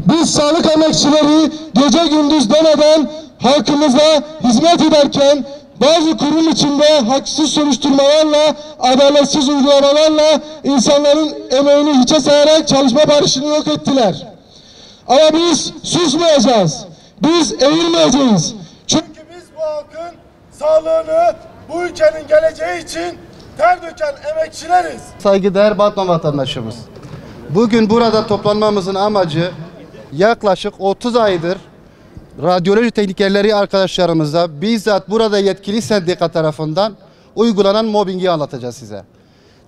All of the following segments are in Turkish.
Biz sağlık emekçileri gece gündüz demeden halkımıza hizmet ederken bazı kurum içinde haksız soruşturmalarla, adaletsiz uygulamalarla insanların emeğini hiçe sayarak çalışma barışını yok ettiler. Ama biz susmayacağız. Biz eğilmeyeceğiz. Çünkü biz bu halkın sağlığını, bu ülkenin geleceği için ter döken emekçileriz. Saygıdeğer Batman vatandaşımız, bugün burada toplanmamızın amacı yaklaşık 30 aydır radyoloji teknikerleri arkadaşlarımıza bizzat burada yetkili sendika tarafından uygulanan mobbingi anlatacağız size.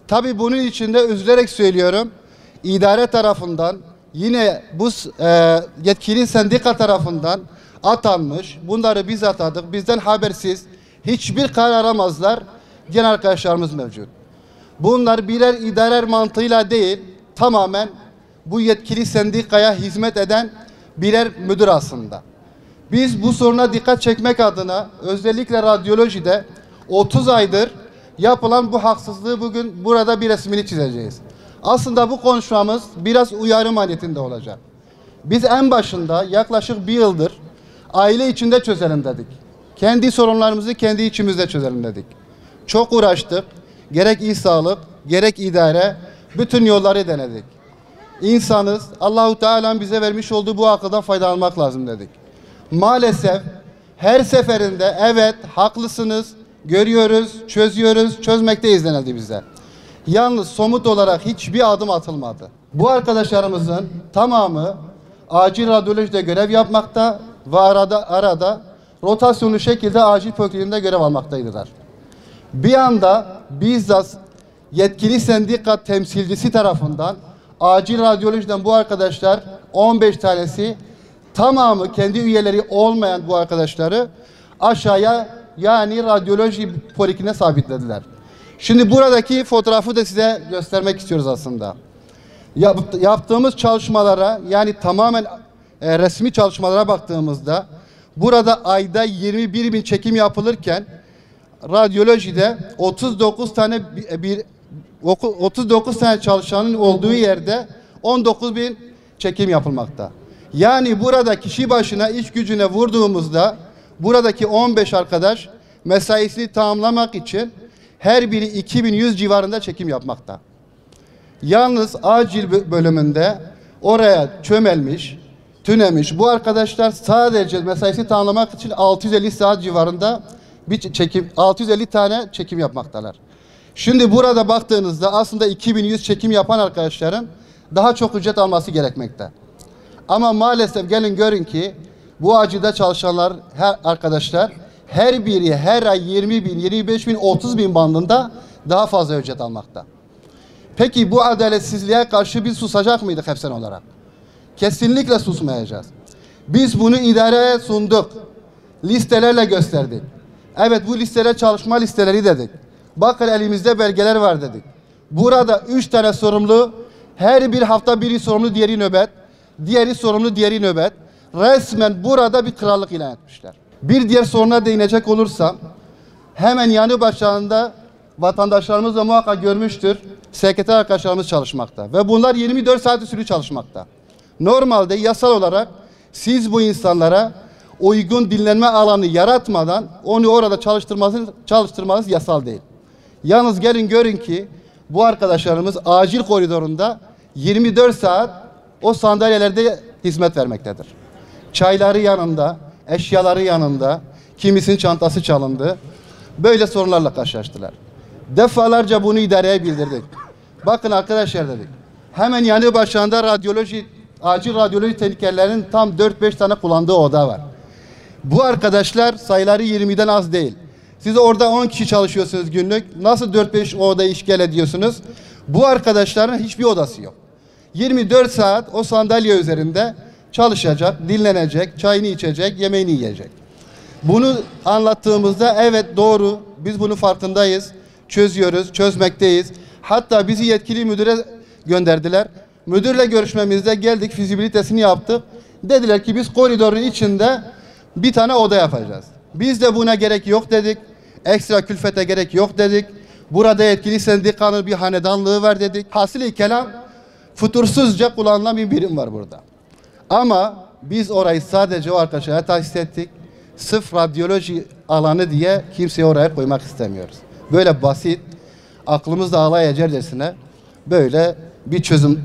Tabii bunun içinde üzülerek söylüyorum, idare tarafından yine bu yetkili sendika tarafından atanmış, bunları biz atadık, bizden habersiz hiçbir karar alamazlar diyen arkadaşlarımız mevcut. Bunlar birer idare mantığıyla değil, tamamen bu yetkili sendikaya hizmet eden birer müdür aslında. Biz bu soruna dikkat çekmek adına özellikle radyolojide 30 aydır yapılan bu haksızlığı bugün burada bir resmini çizeceğiz. Aslında bu konuşmamız biraz uyarı mahiyetinde olacak. Biz en başında yaklaşık bir yıldır aile içinde çözelim dedik. Kendi sorunlarımızı kendi içimizde çözelim dedik. Çok uğraştık. Gerek İl Sağlık, gerek idare bütün yolları denedik. İnsanız, Allahu Teala'nın bize vermiş olduğu bu akıldan faydalanmak lazım dedik. Maalesef her seferinde evet haklısınız, görüyoruz, çözüyoruz, çözmekteyiz denildi bize. Yalnız somut olarak hiçbir adım atılmadı. Bu arkadaşlarımızın tamamı acil radyolojide görev yapmakta ve arada rotasyonlu şekilde acil polikliniğinde görev almaktaydılar. Bir anda bizzat yetkili sendika temsilcisi tarafından acil radyolojiden bu arkadaşlar 15 tanesi tamamı kendi üyeleri olmayan bu arkadaşları aşağıya yani radyoloji polikliniğine sabitlediler. Şimdi buradaki fotoğrafı da size göstermek istiyoruz aslında. Yaptığımız çalışmalara yani tamamen resmi çalışmalara baktığımızda burada ayda 21.000 çekim yapılırken radyolojide 39 tane çalışanın olduğu yerde 19.000 çekim yapılmakta. Yani burada kişi başına iş gücüne vurduğumuzda buradaki 15 arkadaş mesaisini tamamlamak için her biri 2100 civarında çekim yapmakta. Yalnız acil bölümünde oraya çömelmiş, tünemiş bu arkadaşlar sadece mesaisini tamamlamak için 650 saat civarında bir çekim, 650 tane çekim yapmaktalar. Şimdi burada baktığınızda aslında 2100 çekim yapan arkadaşların daha çok ücret alması gerekmekte. Ama maalesef gelin görün ki bu acilde çalışanlar arkadaşlar her biri her ay 20.000, 25.000, 30.000 bandında daha fazla ücret almakta. Peki bu adaletsizliğe karşı biz susacak mıydık hepsen olarak? Kesinlikle susmayacağız. Biz bunu idareye sunduk. Listelerle gösterdik. Evet bu listeler çalışma listeleri dedik. Bakın elimizde belgeler var dedik. Burada 3 tane sorumlu, her bir hafta biri sorumlu, diğeri nöbet, diğeri sorumlu, diğeri nöbet. Resmen burada bir krallık ilan etmişler. Bir diğer soruna değinecek olursam, hemen yanı başlarında vatandaşlarımız da muhakkak görmüştür, sekreter arkadaşlarımız çalışmakta. Ve bunlar 24 saat sürü çalışmakta. Normalde yasal olarak siz bu insanlara uygun dinlenme alanı yaratmadan onu orada çalıştırmanız yasal değil. Yalnız gelin görün ki bu arkadaşlarımız acil koridorunda 24 saat o sandalyelerde hizmet vermektedir. Çayları yanında, eşyaları yanında, kimisinin çantası çalındı. Böyle sorunlarla karşılaştılar. Defalarca bunu idareye bildirdik. Bakın arkadaşlar dedik. Hemen yanı başında acil radyoloji teknikerlerinin tam 4-5 tane kullandığı oda var. Bu arkadaşlar sayıları 20'den az değil. Siz orada 10 kişi çalışıyorsunuz günlük. Nasıl 4-5 odayı işgal ediyorsunuz? Bu arkadaşların hiçbir odası yok. 24 saat o sandalye üzerinde çalışacak, dinlenecek, çayını içecek, yemeğini yiyecek. Bunu anlattığımızda evet doğru, biz bunun farkındayız, çözüyoruz, çözmekteyiz. Hatta bizi yetkili müdüre gönderdiler. Müdürle görüşmemizde geldik, fizibilitesini yaptık. Dediler ki biz koridorun içinde bir tane oda yapacağız. Biz de buna gerek yok dedik. Ekstra külfete gerek yok dedik. Burada yetkili sendikanın bir hanedanlığı var dedik. Hasılı kelam fütursuzca kullanılan bir birim var burada. Ama biz orayı sadece o arkadaşlara tahsis ettik. Sırf radyoloji alanı diye kimseyi oraya koymak istemiyoruz. Böyle basit, aklımızla alay edercesine böyle bir çözüm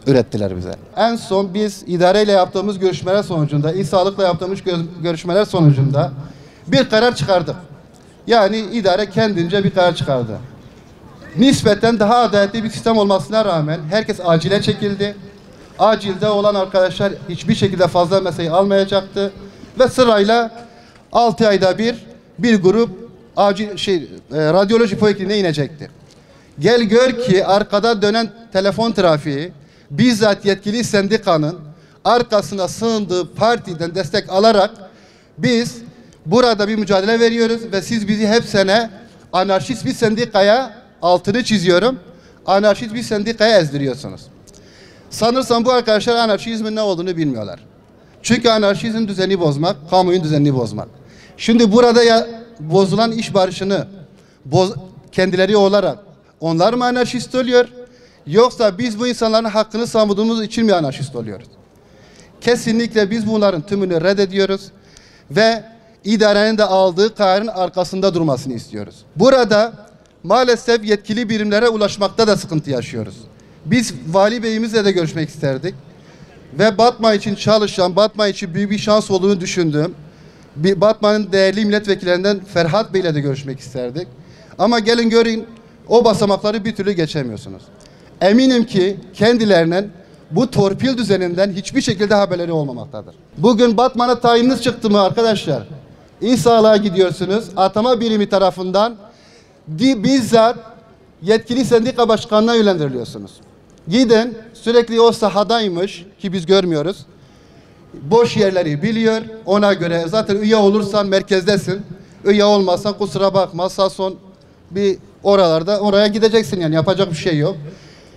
ürettiler bize. En son biz idareyle yaptığımız görüşmeler sonucunda, İl Sağlık'la yaptığımız görüşmeler sonucunda bir karar çıkardık. Yani idare kendince bir karar çıkardı. Nispeten daha adaletli bir sistem olmasına rağmen herkes acile çekildi. Acilde olan arkadaşlar hiçbir şekilde fazla mesai almayacaktı. Ve sırayla 6 ayda bir grup radyoloji polikliniğine inecekti. Gel gör ki arkada dönen telefon trafiği bizzat yetkili sendikanın arkasına sığındığı partiden destek alarak biz burada bir mücadele veriyoruz ve siz bizi hep sene anarşist bir sendikaya, altını çiziyorum, anarşist bir sendikaya ezdiriyorsunuz. Sanırsam bu arkadaşlar anarşizmin ne olduğunu bilmiyorlar. Çünkü anarşizm düzeni bozmak, kamuoyun düzenini bozmak. Şimdi burada bozulan iş barışını kendileri olarak onlar mı anarşist oluyor? Yoksa biz bu insanların hakkını savunduğumuz için mi anarşist oluyoruz? Kesinlikle biz bunların tümünü reddediyoruz ve idarenin de aldığı kararın arkasında durmasını istiyoruz. Burada maalesef yetkili birimlere ulaşmakta da sıkıntı yaşıyoruz. Biz Vali Bey'imizle de görüşmek isterdik. Ve Batman için çalışan, Batman için büyük bir şans olduğunu düşündüğüm Batman'ın değerli milletvekillerinden Ferhat Bey'le de görüşmek isterdik. Ama gelin görün o basamakları bir türlü geçemiyorsunuz. Eminim ki kendilerinin bu torpil düzeninden hiçbir şekilde haberleri olmamaktadır. Bugün Batman'a tayininiz çıktı mı arkadaşlar? İl Sağlık'a gidiyorsunuz. Atama birimi tarafından bizzat yetkili sendika başkanına yönlendiriliyorsunuz. Gidin, sürekli o sahadaymış ki biz görmüyoruz. Boş yerleri biliyor. Ona göre zaten üye olursan merkezdesin. Üye olmazsan kusura bakma, sağ son bir oraya gideceksin, yani yapacak bir şey yok.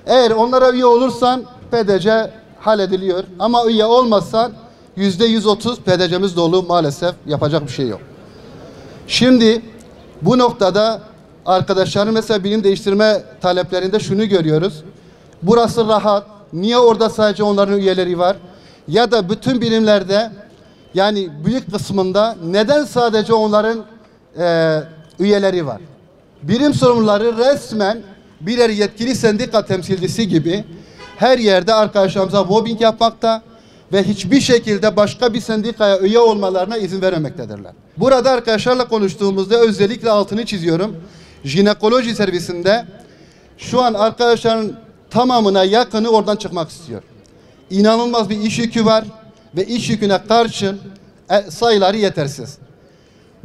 Eğer onlara üye olursan PDC hallediliyor. Ama üye olmazsan %130 PDC'miz dolu, maalesef yapacak bir şey yok. Şimdi bu noktada arkadaşların mesela birim değiştirme taleplerinde şunu görüyoruz. Burası rahat. Niye orada sadece onların üyeleri var? Ya da bütün birimlerde, yani büyük kısmında neden sadece onların üyeleri var? Birim sorumluları resmen birer yetkili sendika temsilcisi gibi her yerde arkadaşlarımıza mobbing yapmakta ve hiçbir şekilde başka bir sendikaya üye olmalarına izin vermemektedirler. Burada arkadaşlarla konuştuğumuzda özellikle altını çiziyorum. Jinekoloji servisinde şu an arkadaşların tamamına yakını oradan çıkmak istiyor. İnanılmaz bir iş yükü var ve iş yüküne karşın sayıları yetersiz.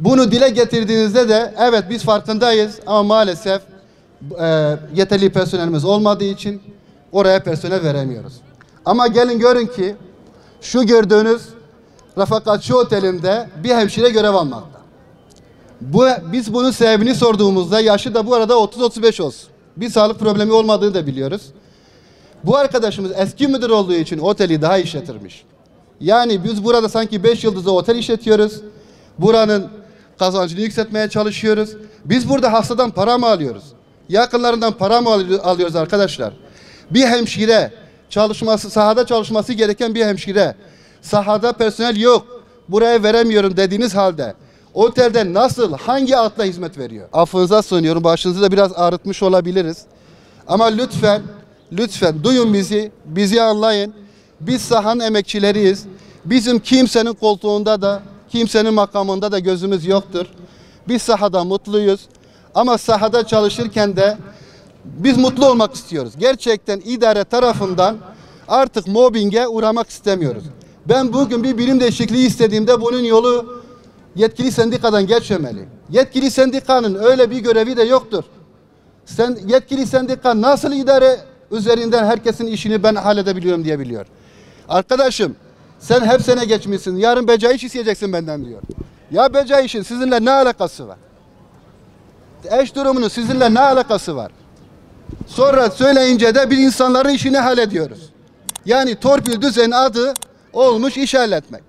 Bunu dile getirdiğinizde de evet biz farkındayız ama maalesef yeterli personelimiz olmadığı için oraya personel veremiyoruz. Ama gelin görün ki şu gördüğünüz Refakatçi Oteli'nde bir hemşire görev almakta. Biz bunun sebebini sorduğumuzda yaşı da bu arada 30-35 olsun. Bir sağlık problemi olmadığını da biliyoruz. Bu arkadaşımız eski müdür olduğu için oteli daha işletirmiş. Yani biz burada sanki 5 yıldızlı otel işletiyoruz. Buranın kazancını yükseltmeye çalışıyoruz. Biz burada hastadan para mı alıyoruz? Yakınlarından para mı alıyoruz arkadaşlar? Bir hemşire sahada çalışması gereken bir hemşire, sahada personel yok, buraya veremiyorum dediğiniz halde otelde nasıl, hangi adla hizmet veriyor? Affınıza sığınıyorum, başınızı da biraz ağrıtmış olabiliriz. Ama lütfen duyun bizi anlayın. Biz sahanın emekçileriyiz. Bizim kimsenin koltuğunda da, kimsenin makamında da gözümüz yoktur. Biz sahada mutluyuz. Ama sahada çalışırken de biz mutlu olmak istiyoruz. Gerçekten idare tarafından artık mobbinge uğramak istemiyoruz. Ben bugün bir birim değişikliği istediğimde bunun yolu yetkili sendikadan geçmemeli. Yetkili sendikanın öyle bir görevi de yoktur. Yetkili sendika nasıl idare üzerinden herkesin işini ben halledebiliyorum diye biliyor. Arkadaşım sen hep sene geçmişsin. Yarın beca iş isteyeceksin benden diyor. Ya beca işin sizinle ne alakası var? Eş durumunun sizinle ne alakası var? Sonra söyleyince de bir insanların işini hallediyoruz. Yani torpil düzenin adı olmuş iş halletmek.